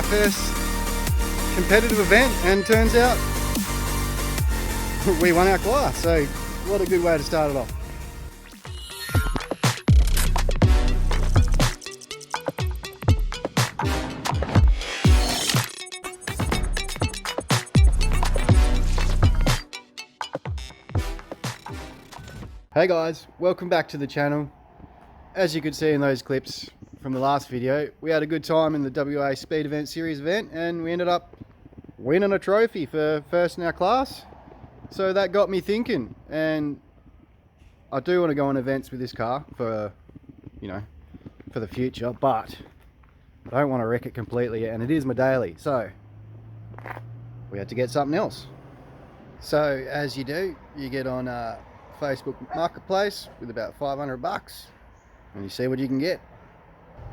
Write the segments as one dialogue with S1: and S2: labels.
S1: first competitive event, and turns out we won our class. So what a good way to start it off. Hey guys, welcome back to the channel. As you could see in those clips from the last video, we had a good time in the WA Speed Event Series event and we ended up winning a trophy for first in our class. So that got me thinking, and I do want to go on events with this car for, you know, for the future, but I don't want to wreck it completely, and it is my daily, so we had to get something else. So as you do, you get on Facebook Marketplace with about 500 bucks and you see what you can get.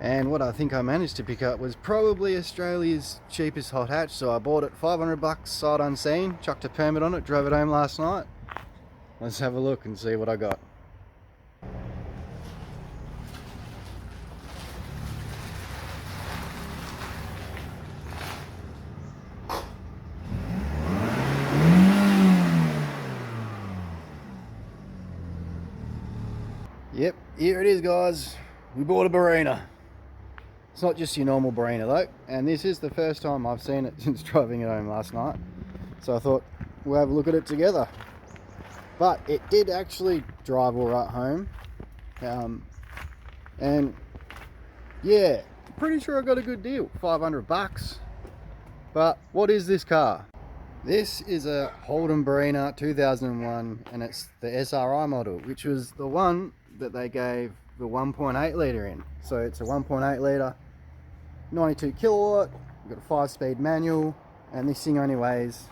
S1: And what I think I managed to pick up was probably Australia's cheapest hot hatch, so I bought it 500 bucks sight unseen, chucked a permit on it, drove it home last night. Let's have a look and see what I got. Yep, here it is guys, we bought a Barina. It's not just your normal Barina though, and this is the first time I've seen it since driving it home last night. So I thought we'll have a look at it together. But it did actually drive all right home. And yeah, pretty sure I got a good deal, 500 bucks. But what is this car? This is a Holden Barina 2001, and it's the SRI model, which was the one that they gave the 1.8 litre in. So it's a 1.8 litre, 92 kilowatt, you've got a 5-speed manual, and this thing only weighs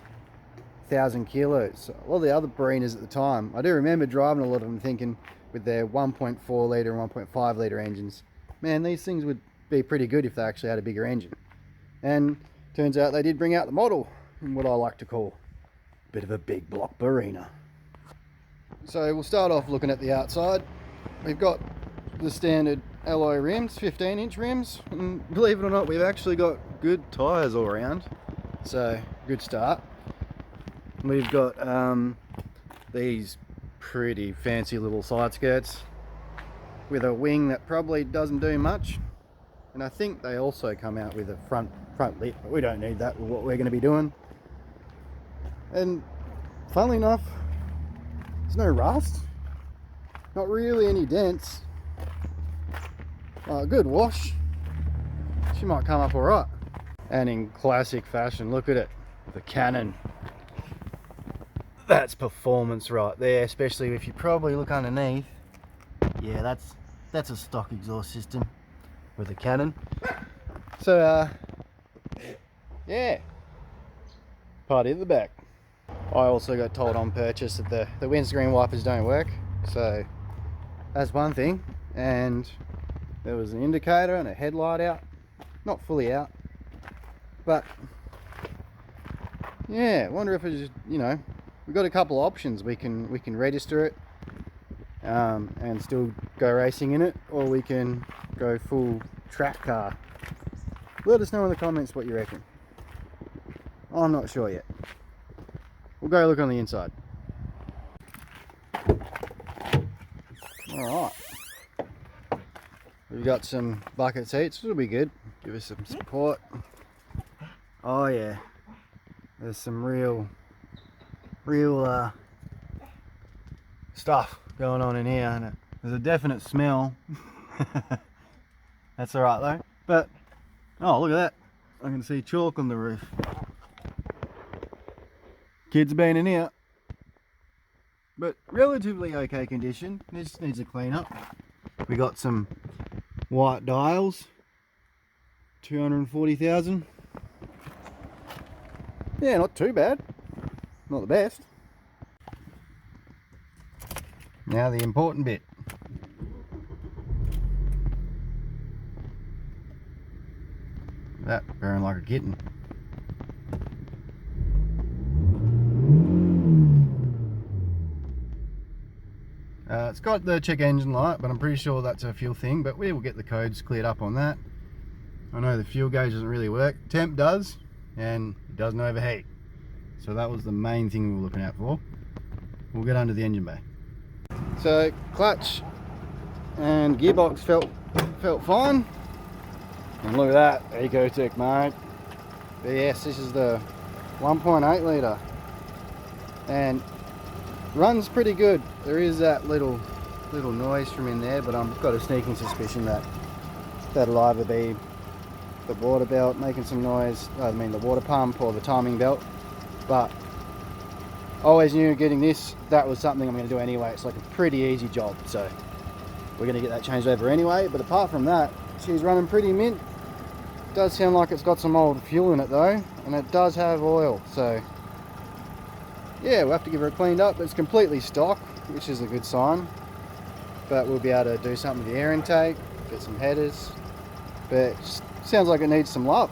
S1: 1,000 kilos. So a lot of the other Barinas at the time, I do remember driving a lot of them thinking with their 1.4 litre and 1.5 litre engines, man, these things would be pretty good if they actually had a bigger engine. And turns out they did bring out the model in what I like to call a bit of a big block Barina. So we'll start off looking at the outside. We've got the standard alloy rims, 15-inch rims, and believe it or not, we've actually got good tyres all around, so good start. We've got these pretty fancy little side skirts with a wing that probably doesn't do much, and I think they also come out with a front lip, but we don't need that with what we're going to be doing. And funnily enough, there's no rust, not really any dents. Good wash, she might come up all right. And in classic fashion, look at it, the cannon. That's performance right there, especially if you probably look underneath. Yeah, that's a stock exhaust system with a cannon. So yeah, party at the back. I also got told on purchase that the windscreen wipers don't work, so that's one thing. And there was an indicator and a headlight out, not fully out, but yeah, wonder if it's just, you know, we've got a couple of options. We can register it and still go racing in it, or we can go full track car. Let us know in the comments what you reckon. I'm not sure yet. We'll go look on the inside. Alright. We've got some bucket seats, it'll be good. Give us some support. Oh yeah. There's some real stuff going on in here, and there's a definite smell. That's alright though. But, oh look at that. I can see chalk on the roof. Kids been in here, but relatively okay condition. This needs a clean up. We got some white dials, 240,000. Yeah, not too bad, not the best. Now the important bit. That purring like a kitten. It's got the check engine light, but I'm pretty sure that's a fuel thing, but we will get the codes cleared up on that. I know the fuel gauge doesn't really work. Temp does, and it doesn't overheat. So that was the main thing we were looking out for. We'll get under the engine bay. So clutch and gearbox felt fine. And look at that, Ecotech, mate. But yes, this is the 1.8 litre. And runs pretty good. There is that little noise from in there, but I've got a sneaking suspicion that that'll either be the water belt making some noise, I mean the water pump, or the timing belt. But I always knew getting this, that was something I'm going to do anyway. It's like a pretty easy job, so we're going to get that changed over anyway. But apart from that, she's running pretty mint. Does sound like it's got some old fuel in it though, and it does have oil, so yeah, we'll have to give her cleaned up. It's completely stock, which is a good sign, but we'll be able to do something with the air intake, get some headers, but it just sounds like it needs some love.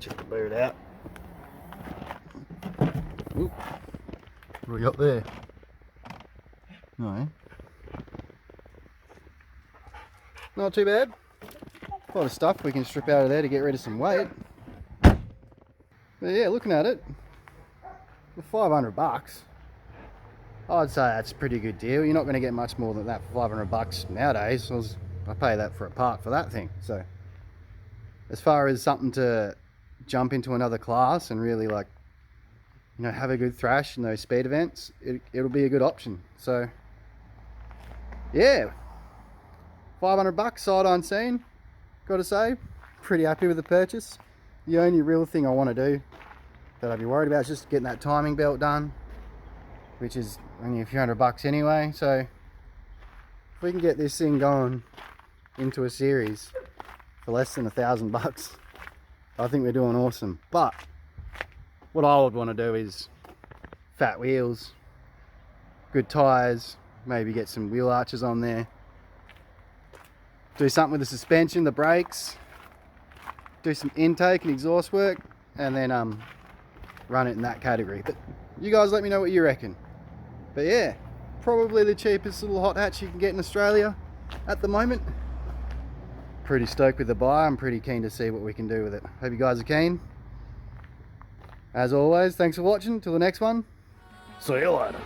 S1: Check the boot out. Oop. What we got there? No. Not too bad. A lot of stuff we can strip out of there to get rid of some weight. But yeah, looking at it, for 500 bucks, I'd say that's a pretty good deal. You're not going to get much more than that for 500 bucks nowadays. I pay that for a part for that thing. So as far as something to jump into another class and really, like, you know, have a good thrash in those speed events, it'll be a good option. So yeah, 500 bucks sight unseen, gotta say, pretty happy with the purchase. The only real thing I want to do that I'd be worried about is just getting that timing belt done, which is only a few $100 anyway. So if we can get this thing going into a series for less than $1,000, I think we're doing awesome. But what I would want to do is fat wheels, good tyres, maybe get some wheel arches on there, do something with the suspension, the brakes, do some intake and exhaust work, and then run it in that category. But you guys let me know what you reckon. But yeah, probably the cheapest little hot hatch you can get in Australia at the moment. Pretty stoked with the buy. I'm pretty keen to see what we can do with it. Hope you guys are keen. As always, thanks for watching. Till the next one, see you later.